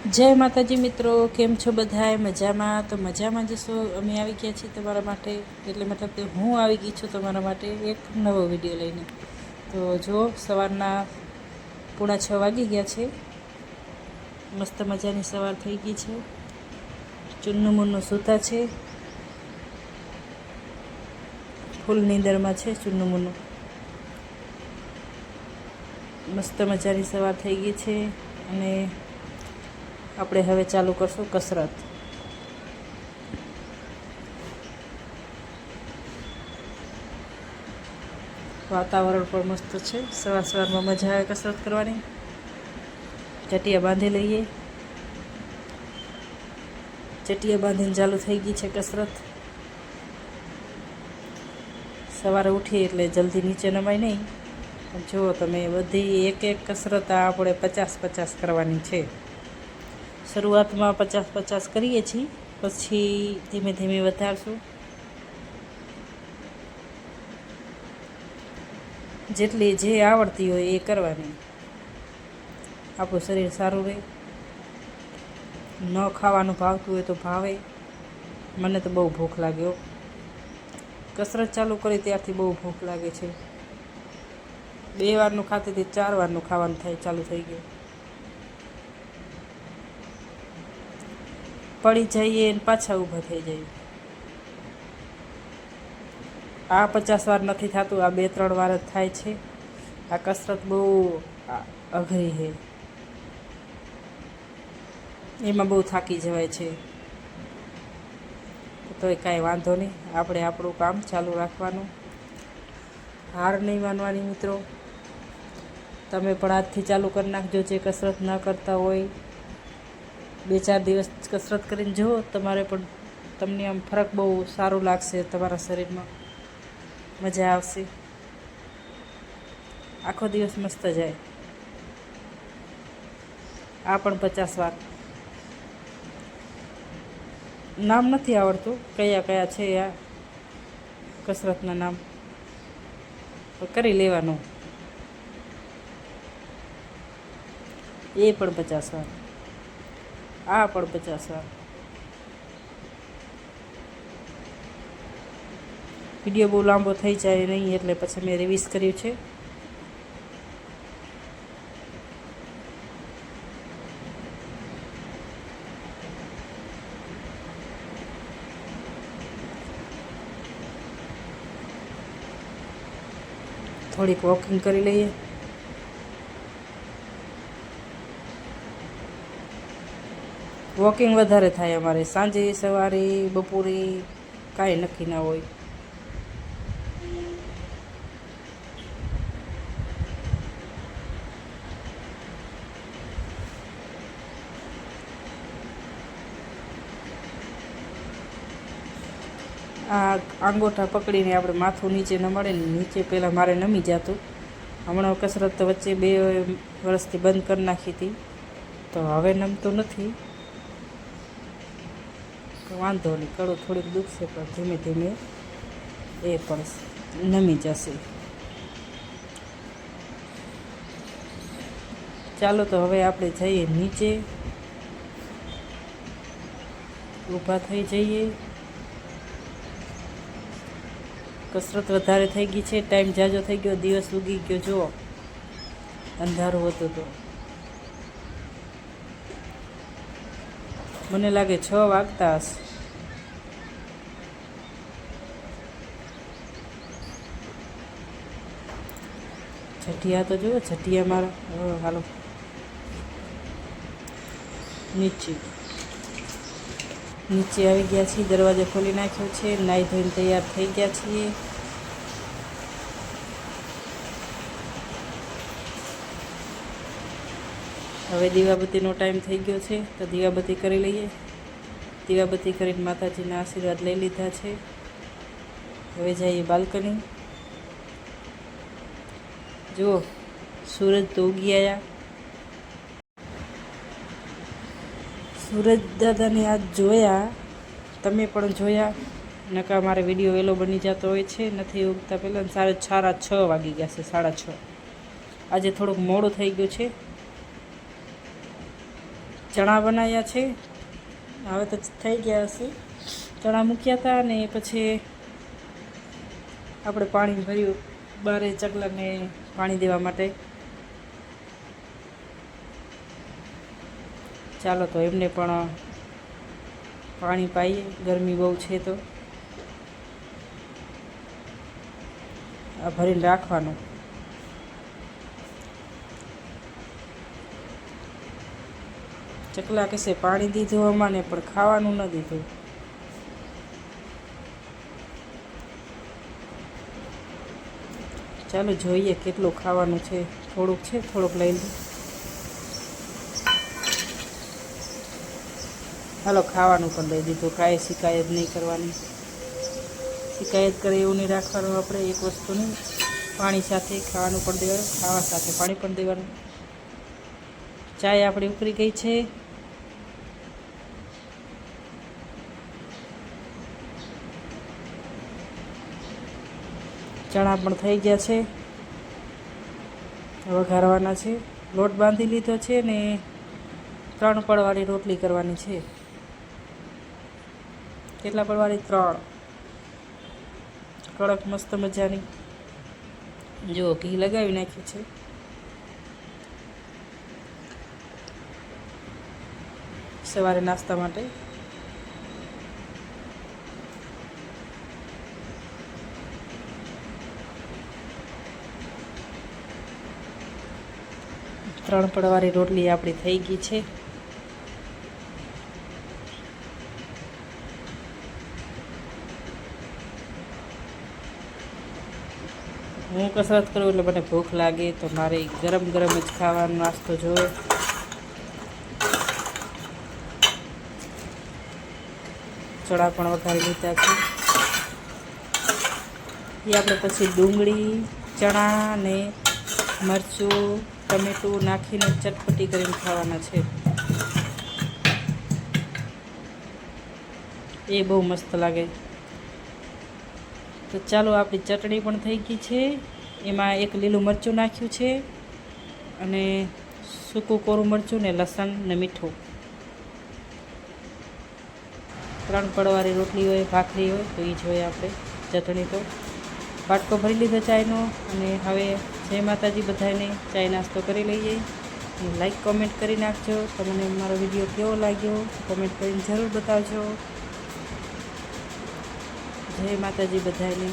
જય માતાજી મિત્રો, કેમ છો બધાય? મજામાં? તો મજામાં જશો. અમે આવી ગયા છીએ તમારા માટે, એટલે મતલબ કે હું આવી ગઈ છું તમારા માટે એક નવો વિડીયો લઈને. તો જો સવારના 6:45 વાગી ગયા છે. મસ્ત મજાની સવાર થઈ ગઈ છે. ચુન્નું મુન્નું સૂતા છે, ફૂલ નીંદરમાં છે ચુન્નું મુન્નું. મસ્ત મજાની સવાર થઈ ગઈ છે અને આપણે હવે ચાલુ કરશું કસરત. વાતાવરણ પણ મસ્ત છે, સવાર સવારમાં મજા આવે કસરત કરવાની. ચટિયા બાંધી લઈએ. ચટિયા બાંધીને ચાલુ થઈ ગઈ છે કસરત. સવારે ઉઠીએ એટલે જલ્દી નીચે નમાય નહીં. જુઓ તમે, બધી એક એક કસરત આપણે 50-50 કરવાની છે. શરૂઆતમાં 50-50 કરીએ છીએ, પછી ધીમે ધીમે વધારશું. જેટલી જે આવડતી હોય એ કરવાની. આપણું શરીર સારું રહે. ન ખાવાનું ભાવતું હોય તો ભાવે. મને તો બહુ ભૂખ લાગ્યો. કસરત ચાલુ કરી ત્યારથી બહુ ભૂખ લાગે છે. 2 વારનું ખાતી હતી, 4 વારનું ખાવાનું ચાલુ થઈ ગયું. પડી જઈએ અને પાછા ઊભા થઈ જઈએ. આ 50 વાર નથી થતું, આ 2-3 વાર જ થાય છે. આ કસરત બહુ અઘરી છે, એમાં બહુ થાકી જવાય છે. તોય કાંઈ વાંધો નહીં, આપણે આપણું કામ ચાલુ રાખવાનું. હાર નહીં માનવાની મિત્રો. તમે પણ આજથી ચાલુ કરી નાખજો, જે કસરત ન કરતા હોય. 2-4 દિવસ કસરત કરીને જુઓ, તમારે પણ તમને આમ ફરક બહુ સારું લાગશે. તમારા શરીરમાં મજા આવશે. આખો દિવસ મસ્ત જાય. આ પણ 50 વાર. નામ નથી આવડતું કયા કયા છે આ કસરતના નામ, કરી લેવાનું. એ પણ 50 વાર. આ પણ 50 વાર. વિડીયો બહુ લાંબો થઈ જાય નહીં, એટલે પછી મેં રિવીઝ કર્યું છે. થોડીક વોકિંગ કરી લઈએ. વોકિંગ વધારે થાય અમારે. સાંજે, સવારે, બપોરે કાંઈ નક્કી ના હોય. આ આંગોઠા પકડીને આપણે માથું નીચે નમાડે ને, નીચે પહેલાં મારે નમી જતું. હમણાં કસરત તો વચ્ચે 2 વર્ષથી બંધ કરી નાખી હતી, તો હવે નમતું નથી. વાંધો નહીં, કડું થોડીક દુખશે, પણ ધીમે ધીમે એ પણ નમી જશે. ચાલો તો હવે આપણે જઈએ નીચે. ઊભા થઈ જઈએ. કસરત વધારે થઈ ગઈ છે, ટાઈમ જાજો થઈ ગયો, દિવસ ઉગી ગયો. જુઓ, અંધારું હતું તો મને લાગે 6 વાગતા હશે. છઠિયા તો જુઓ, છઠિયા મારા. હાલો નીચે આવી ગયા છીએ. દરવાજો ખોલી નાખ્યો છે. નાહી ધોઈને તૈયાર થઈ ગયા છીએ. હવે દીવાબત્તીનો ટાઈમ થઈ ગયો છે, તો દીવાબત્તી કરી લઈએ. દીવાબત્તી કરીને માતાજીના આશીર્વાદ લઈ લીધા છે. હવે જઈએ બાલ્કની. જુઓ, સૂરજ તો ઉગી આવ્યા. સૂરજ દાદાને આજ જોયા, તમે પણ જોયા. નકા મારે વિડીયો વહેલો બની જતો હોય છે, નથી ઉગતા પહેલાં. 6:30 વાગી ગયા છે, 6:30. આજે થોડુંક મોડું થઈ ગયું છે. ચણા બનાવ્યા છે. હવે તો થઈ ગયા હશે. ચણા મૂક્યા હતા અને પછી આપણે પાણી ભર્યું બારે ચકલાને પાણી દેવા માટે. ચાલો તો એમને પણ પાણી પાઈએ, ગરમી બહુ છે તો આ ભરીને રાખવાનું. ચકલા કહેશે પાણી દીધું અમાને પણ ખાવાનું ન દીધું. ચાલો જોઈએ કેટલું ખાવાનું છે. થોડુંક છે, થોડુંક લઈ લઉં. હાલો ખાવાનું પણ દઈ દીધું. કાંઈ શિકાયત નહીં કરવાની. શિકાયત કરે એવું નહીં રાખવાનું. આપણે એક વસ્તુની પાણી સાથે ખાવાનું પણ દેવાનું, ખાવા સાથે પાણી પણ દેવાનું. ચાય આપણી ઉકળી ગઈ છે. ચણા પણ થઈ ગયા છે. વઘારવાના છે. લોટ બાંધી લીધો છે ને 3 પડવાળી રોટલી કરવાની છે. કેટલા પડવાળી? 3. કડક મસ્ત મજાની. જુઓ ઘી લગાવી નાખ્યું છે. સવારે નાસ્તા માટે. ત્રણ પડવાળી રોટલી આપણી થઈ ગઈ છે. હું કસરત કરું એટલે મને ભૂખ લાગે તો મારે ગરમ ગરમ જ ખાવાનો નાસ્તો જોઈએ. ચણા પણ વઘારી લીધા છે. એ આપણે પછી ડુંગળી, ચણા ને મરચું, ટમેટું નાખીને ચટપટી કરીને ખાવાના છે. એ બહુ મસ્ત લાગે. તો ચાલો આપણી ચટણી પણ થઈ ગઈ છે. એમાં એક લીલું મરચું નાખ્યું છે અને સૂકું કોરું મરચું ને લસણ ને મીઠું. 3 પડવાળી રોટલી હોય, ભાખરી હોય તો એ જોઈએ આપણે. ચટણી તો બાટકો ભરી લીધો ચાયનો. અને હવે જય માતાજી બધાને. ચાય નાસ્તો કરી લઈએ. લાઈક કોમેન્ટ કરી નાખજો. તમને મારો વિડીયો કેવો લાગ્યો કોમેન્ટ કરીને જરૂર બતાવજો. જય માતાજી બધાને.